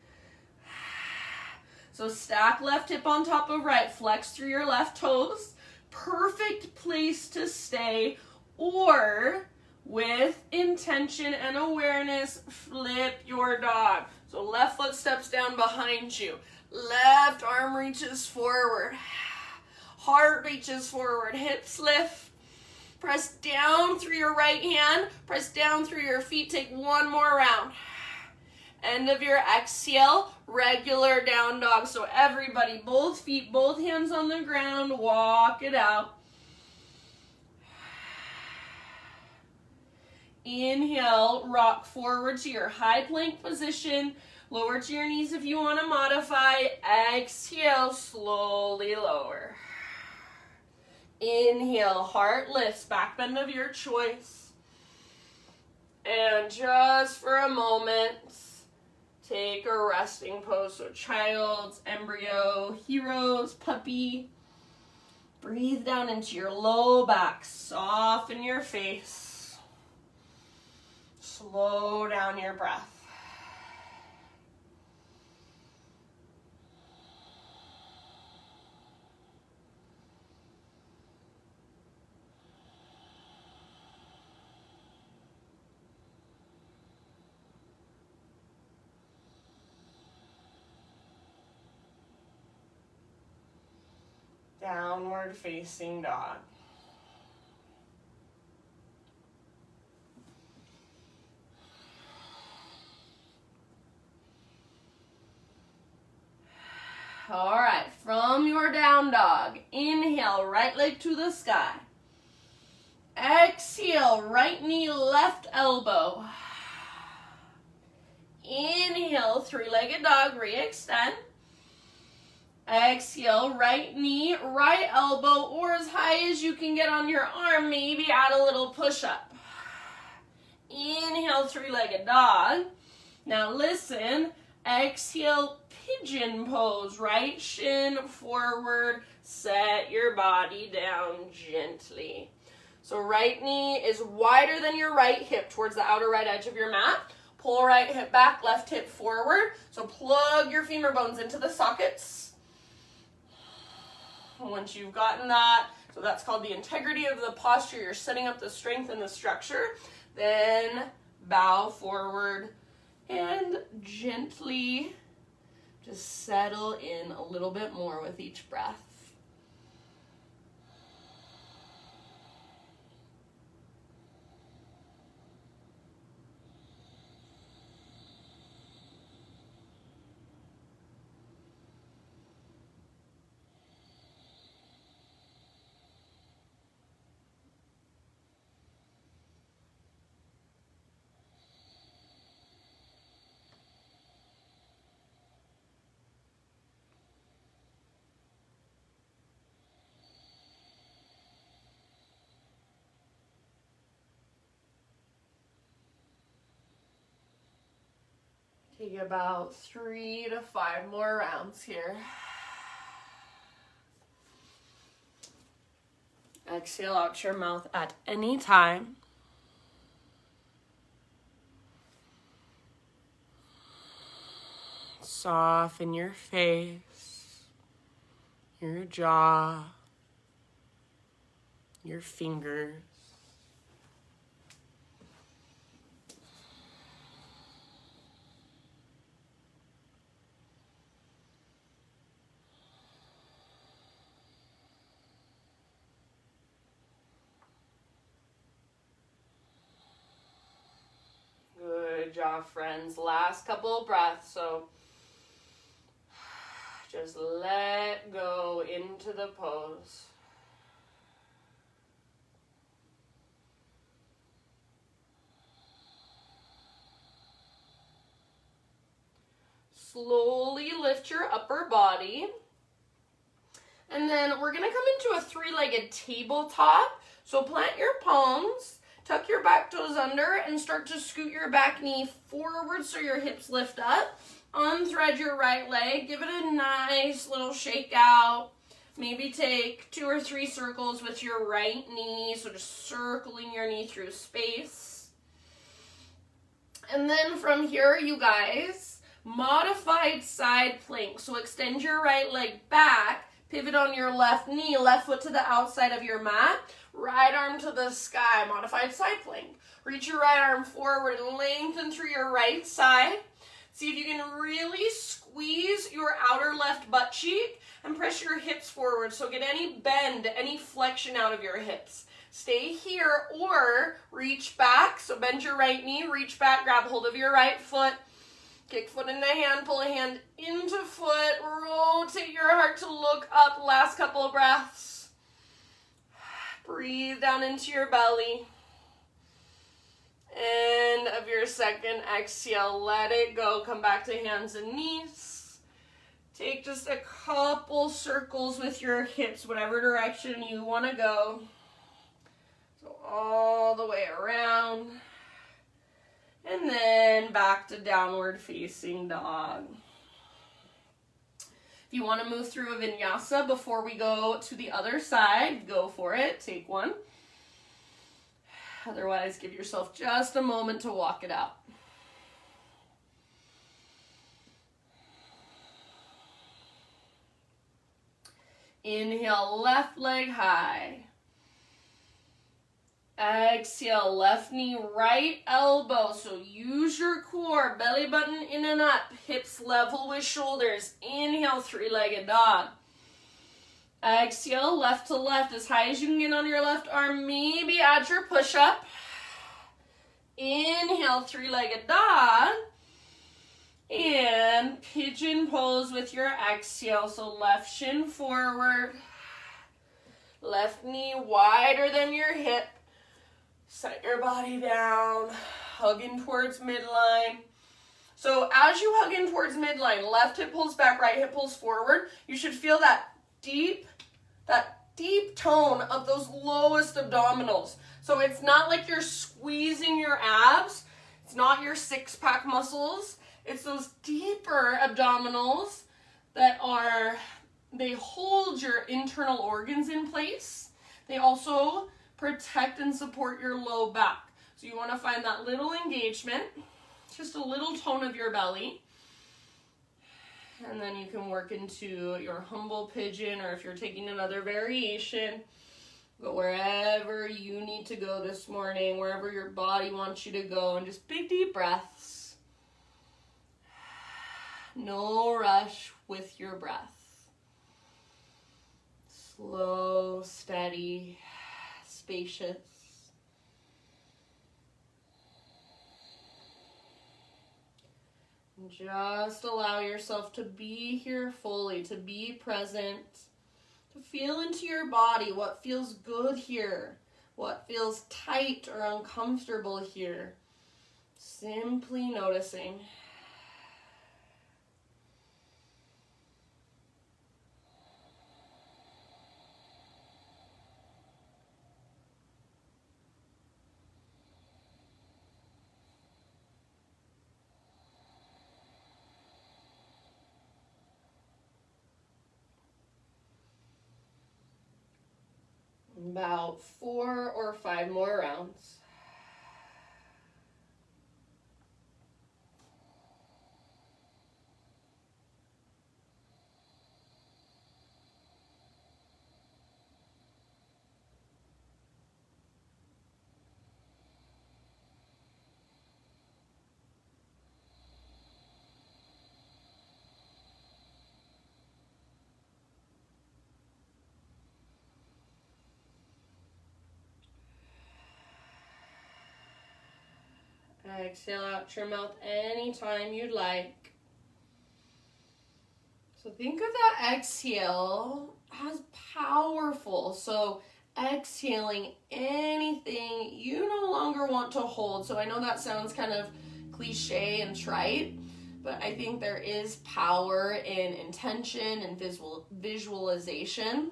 So stack left hip on top of right, flex through your left toes. Perfect place to stay, or with intention and awareness, flip your dog. So left foot steps down behind you. Left arm reaches forward. Heart reaches forward. Hips lift. Press down through your right hand. Press down through your feet. Take one more round. End of your exhale, regular down dog. So everybody, both feet, both hands on the ground, walk it out. Inhale, rock forward to your high plank position. Lower to your knees if you want to modify. Exhale, slowly lower. Inhale, heart lifts, back bend of your choice. And just for a moment, take a resting pose. So child's, embryo, hero's, puppy. Breathe down into your low back. Soften your face. Slow down your breath. Downward facing dog. All right, from your down dog, inhale, right leg to the sky. Exhale, right knee, left elbow. Inhale, three-legged dog, re-extend. Exhale, right knee, right elbow, or as high as you can get on your arm, maybe add a little push-up. Inhale, three-legged dog. Now listen, exhale, pigeon pose, right shin forward, set your body down gently. So right knee is wider than your right hip towards the outer right edge of your mat. Pull right hip back, left hip forward. So plug your femur bones into the sockets. Once you've gotten that, so that's called the integrity of the posture. You're setting up the strength and the structure. Then bow forward and gently just settle in a little bit more with each breath. Take about 3 to 5 more rounds here. Exhale out your mouth at any time. Soften your face, your jaw, your fingers. Good job, friends. Last couple of breaths, so just let go into the pose. Slowly lift your upper body. And then we're going to come into a three-legged tabletop. So plant your palms, tuck your back toes under, and start to scoot your back knee forward so your hips lift up. Unthread your right leg. Give it a nice little shake out. Maybe take 2 or 3 circles with your right knee. So just circling your knee through space. And then from here, you guys, modified side plank. So extend your right leg back. Pivot on your left knee, left foot to the outside of your mat, right arm to the sky, modified side plank. Reach your right arm forward and lengthen through your right side. See if you can really squeeze your outer left butt cheek and press your hips forward. So get any bend, any flexion out of your hips. Stay here or reach back. So bend your right knee, reach back, grab hold of your right foot. Kick foot into hand, pull a hand into foot, rotate your heart to look up. Last couple of breaths. Breathe down into your belly. End of your second exhale, let it go. Come back to hands and knees. Take just a couple circles with your hips, whatever direction you want to go. So all the way around. And then back to downward facing dog. If you want to move through a vinyasa before we go to the other side, go for it. Take one. Otherwise, give yourself just a moment to walk it out. Inhale, left leg high. Exhale, left knee, right elbow. So use your core, belly button in and up, hips level with shoulders. Inhale, three-legged dog. Exhale, left to left, as high as you can get on your left arm. Maybe add your push-up. Inhale, three-legged dog. And pigeon pose with your exhale. So left shin forward. Left knee wider than your hip. Set your body down, hugging towards midline. So as you hug in towards midline, left hip pulls back, right hip pulls forward. You should feel that deep tone of those lowest abdominals. So it's not like you're squeezing your abs. It's not your six-pack muscles. It's those deeper abdominals that they hold your internal organs in place. They also protect and support your low back. So you want to find that little engagement, just a little tone of your belly. And then you can work into your humble pigeon, or if you're taking another variation, go wherever you need to go this morning, wherever your body wants you to go, and just big deep breaths. No rush with your breath. Slow, steady, spacious. Just allow yourself to be here fully, to be present, to feel into your body what feels good here, what feels tight or uncomfortable here. Simply noticing. About 4 or 5 more rounds. Exhale out your mouth anytime you'd like. So think of that exhale as powerful. So exhaling anything you no longer want to hold. So I know that sounds kind of cliche and trite, but I think there is power in intention and visualization.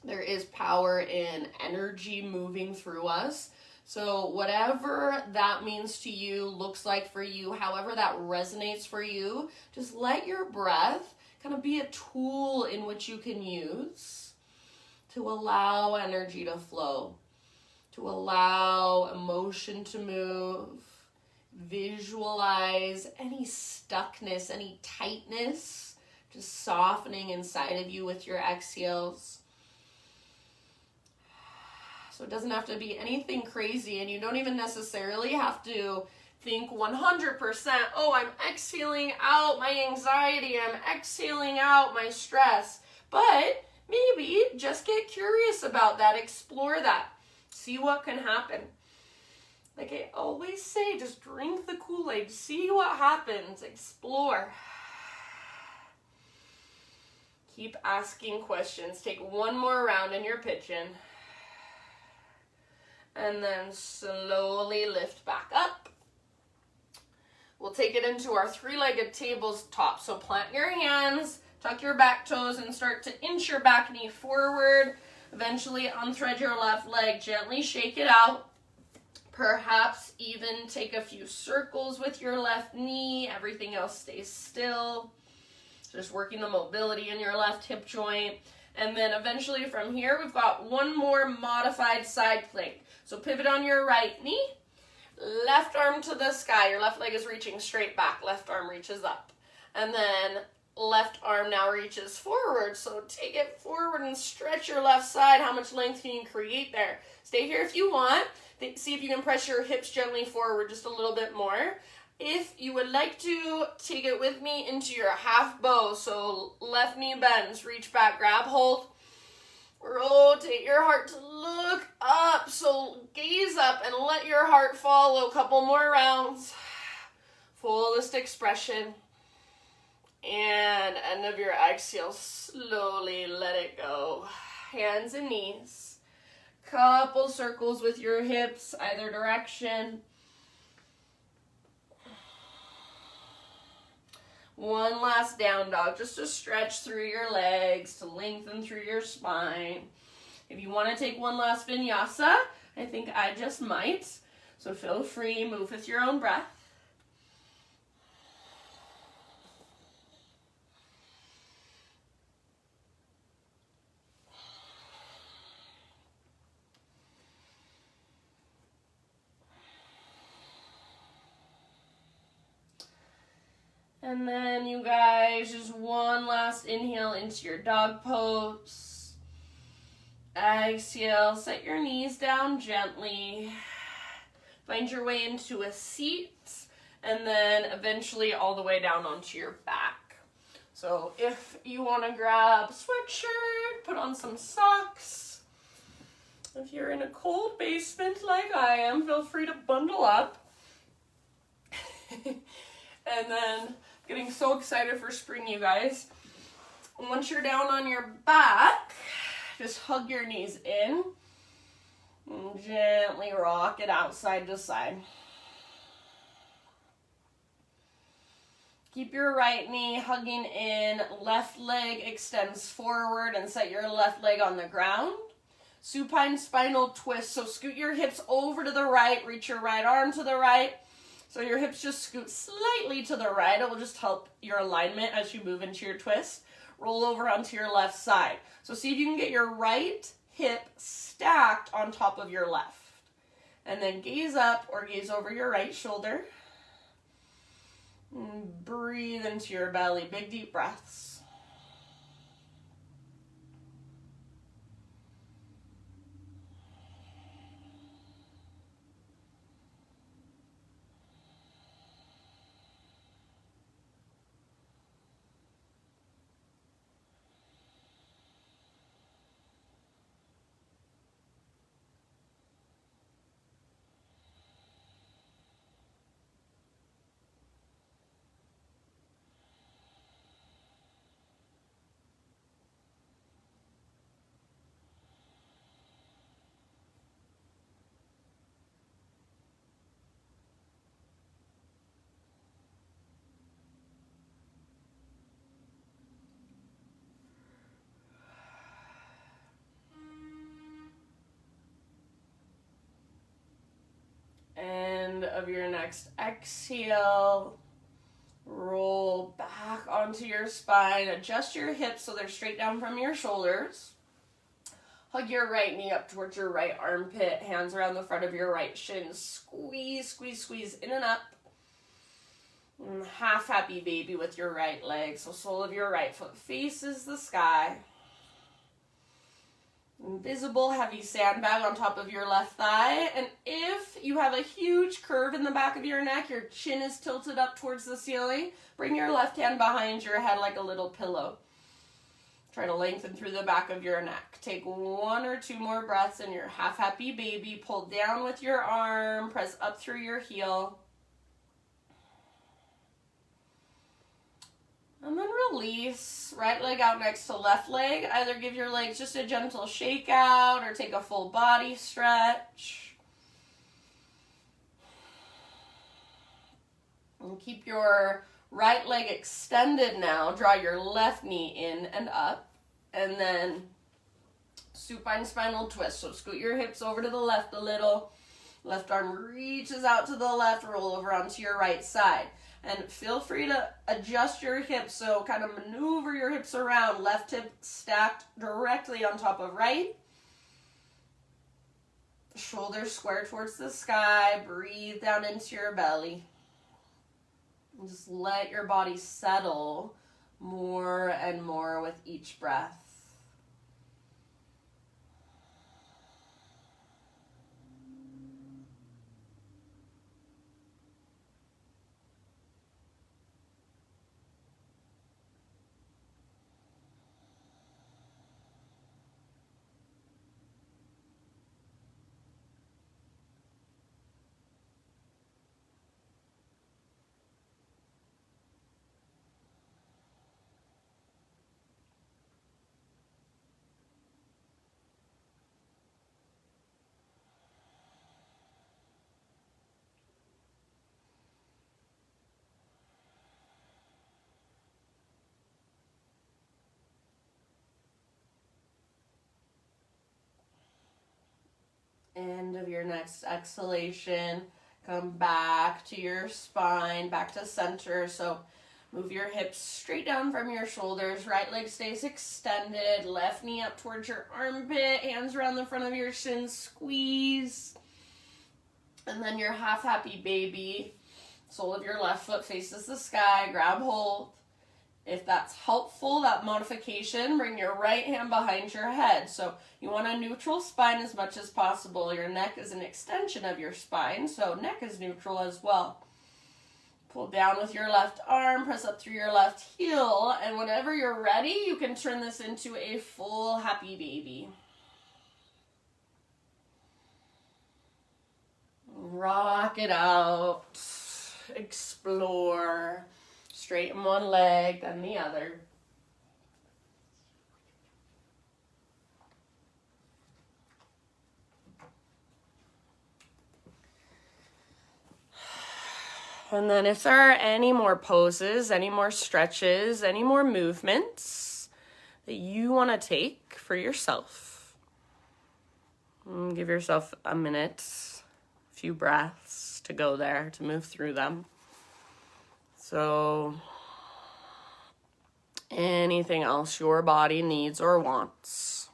There is power in energy moving through us. So whatever that means to you, looks like for you, however that resonates for you, just let your breath kind of be a tool in which you can use to allow energy to flow, to allow emotion to move, visualize any stuckness, any tightness, just softening inside of you with your exhales. So it doesn't have to be anything crazy, and you don't even necessarily have to think 100%, oh, I'm exhaling out my anxiety, I'm exhaling out my stress. But maybe just get curious about that, explore that, see what can happen. Like I always say, just drink the Kool-Aid, see what happens, explore. Keep asking questions. Take one more round in your pigeon. And then slowly lift back up. We'll take it into our three-legged tabletop. So plant your hands, tuck your back toes, and start to inch your back knee forward. Eventually unthread your left leg, gently shake it out. Perhaps even take a few circles with your left knee. Everything else stays still. Just working the mobility in your left hip joint. And then eventually from here, we've got one more modified side plank. So pivot on your right knee, left arm to the sky. Your left leg is reaching straight back. Left arm reaches up. And then left arm now reaches forward. So take it forward and stretch your left side. How much length can you create there? Stay here if you want. See if you can press your hips gently forward just a little bit more. If you would like to, take it with me into your half bow. So left knee bends, reach back, grab hold. Rotate your heart to look up. So gaze up and let your heart follow. A couple more rounds. Fullest expression. And end of your exhale, slowly let it go. Hands and knees. Couple circles with your hips, either direction. One last down dog, just to stretch through your legs, to lengthen through your spine. If you want to take one last vinyasa, I think I just might. So feel free, move with your own breath. And then you guys, just one last inhale into your dog pose. Exhale, set your knees down gently. Find your way into a seat, and then eventually all the way down onto your back. So if you want to grab a sweatshirt, put on some socks. If you're in a cold basement like I am, feel free to bundle up. And then, getting so excited for spring, you guys. Once you're down on your back, just hug your knees in and gently rock it out side to side. Keep your right knee hugging in, left leg extends forward and set your left leg on the ground. Supine spinal twist, so scoot your hips over to the right, reach your right arm to the right. So your hips just scoot slightly to the right. It will just help your alignment as you move into your twist. Roll over onto your left side. So see if you can get your right hip stacked on top of your left. And then gaze up or gaze over your right shoulder. And breathe into your belly. Big deep breaths. End of your next exhale. Roll back onto your spine. Adjust your hips so they're straight down from your shoulders. Hug your right knee up towards your right armpit. Hands around the front of your right shin. Squeeze, squeeze, squeeze in and up. And half happy baby with your right leg. So sole of your right foot faces the sky. Invisible heavy sandbag on top of your left thigh. And if you have a huge curve in the back of your neck, your chin is tilted up towards the ceiling, bring your left hand behind your head like a little pillow. Try to lengthen through the back of your neck. Take 1 or 2 more breaths in your half happy baby. Pull down with your arm, press up through your heel. And then release, right leg out next to left leg. Either give your legs just a gentle shake out or take a full body stretch. And keep your right leg extended now. Draw your left knee in and up. And then supine spinal twist. So scoot your hips over to the left a little. Left arm reaches out to the left, roll over onto your right side. And feel free to adjust your hips, so kind of maneuver your hips around. Left hip stacked directly on top of right. Shoulders square towards the sky. Breathe down into your belly. And just let your body settle more and more with each breath. End of your next exhalation. Come back to your spine, back to center. So move your hips straight down from your shoulders. Right leg stays extended. Left knee up towards your armpit. Hands around the front of your shins. Squeeze. And then your half happy baby. Sole of your left foot faces the sky. Grab hold. If that's helpful, that modification, bring your right hand behind your head. So you want a neutral spine as much as possible. Your neck is an extension of your spine, so neck is neutral as well. Pull down with your left arm, press up through your left heel, and whenever you're ready, you can turn this into a full happy baby. Rock it out. Explore. Straighten one leg, then the other. And then if there are any more poses, any more stretches, any more movements that you want to take for yourself, give yourself a minute, a few breaths to go there, to move through them. So anything else your body needs or wants.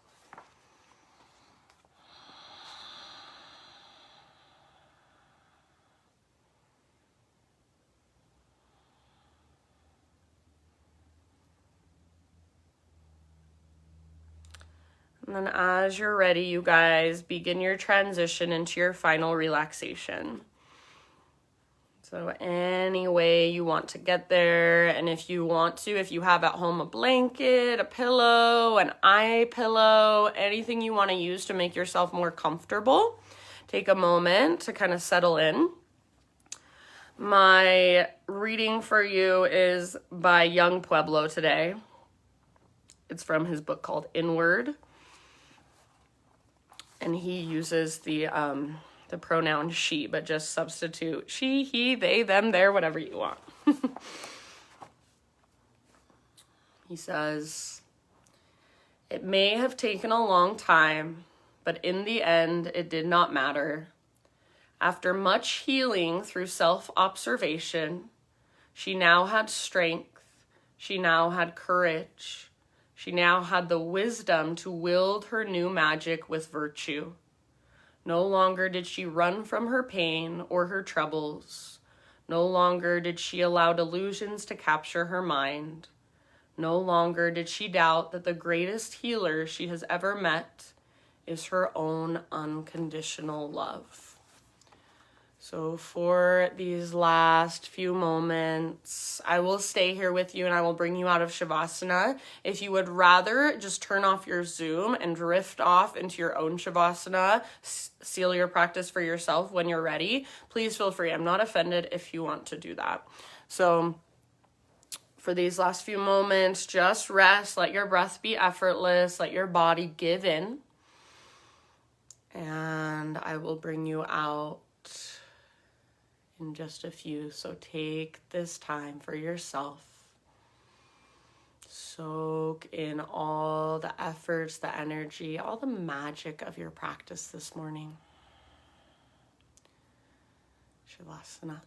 And then as you're ready, you guys, begin your transition into your final relaxation. So any way you want to get there, and if you want to, if you have at home a blanket, a pillow, an eye pillow, anything you want to use to make yourself more comfortable, take a moment to kind of settle in. My reading for you is by Young Pueblo today. It's from his book called Inward. And he uses the pronoun she, but just substitute she, he, they, them, their, whatever you want. He says, "It may have taken a long time, but in the end, it did not matter. After much healing through self-observation, she now had strength, she now had courage, she now had the wisdom to wield her new magic with virtue. No longer did she run from her pain or her troubles. No longer did she allow delusions to capture her mind. No longer did she doubt that the greatest healer she has ever met is her own unconditional love." So for these last few moments, I will stay here with you and I will bring you out of Shavasana. If you would rather just turn off your Zoom and drift off into your own Shavasana, seal your practice for yourself when you're ready, please feel free. I'm not offended if you want to do that. So for these last few moments, just rest, let your breath be effortless, let your body give in, and I will bring you out in just a few. So take this time for yourself. Soak in all the efforts, the energy, all the magic of your practice this morning. Shavasana.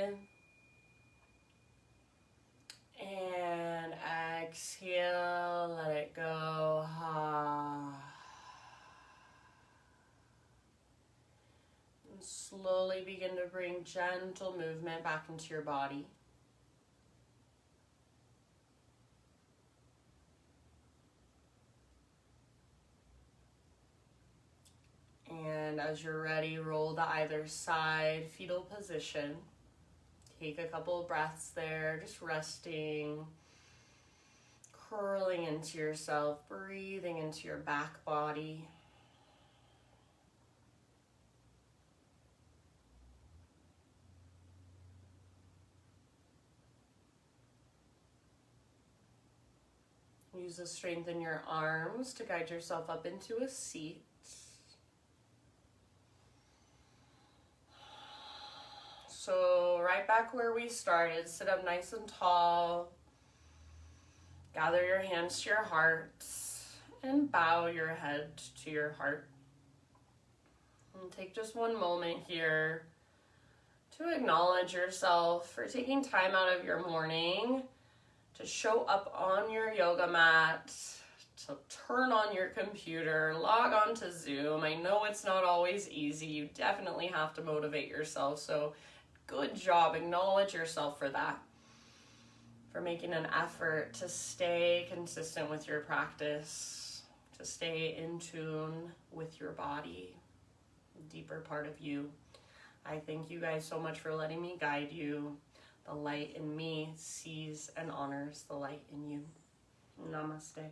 in. And exhale, let it go. And slowly begin to bring gentle movement back into your body. And as you're ready, roll to either side, fetal position. Take a couple of breaths there, just resting, curling into yourself, breathing into your back body. Use the strength in your arms to guide yourself up into a seat. So right back where we started, sit up nice and tall. Gather your hands to your heart and bow your head to your heart. And take just one moment here to acknowledge yourself for taking time out of your morning to show up on your yoga mat, to turn on your computer, log on to Zoom. I know it's not always easy. You definitely have to motivate yourself. So good job. Acknowledge yourself for that, for making an effort to stay consistent with your practice, to stay in tune with your body, a deeper part of you. I thank you guys so much for letting me guide you. The light in me sees and honors the light in you. Namaste.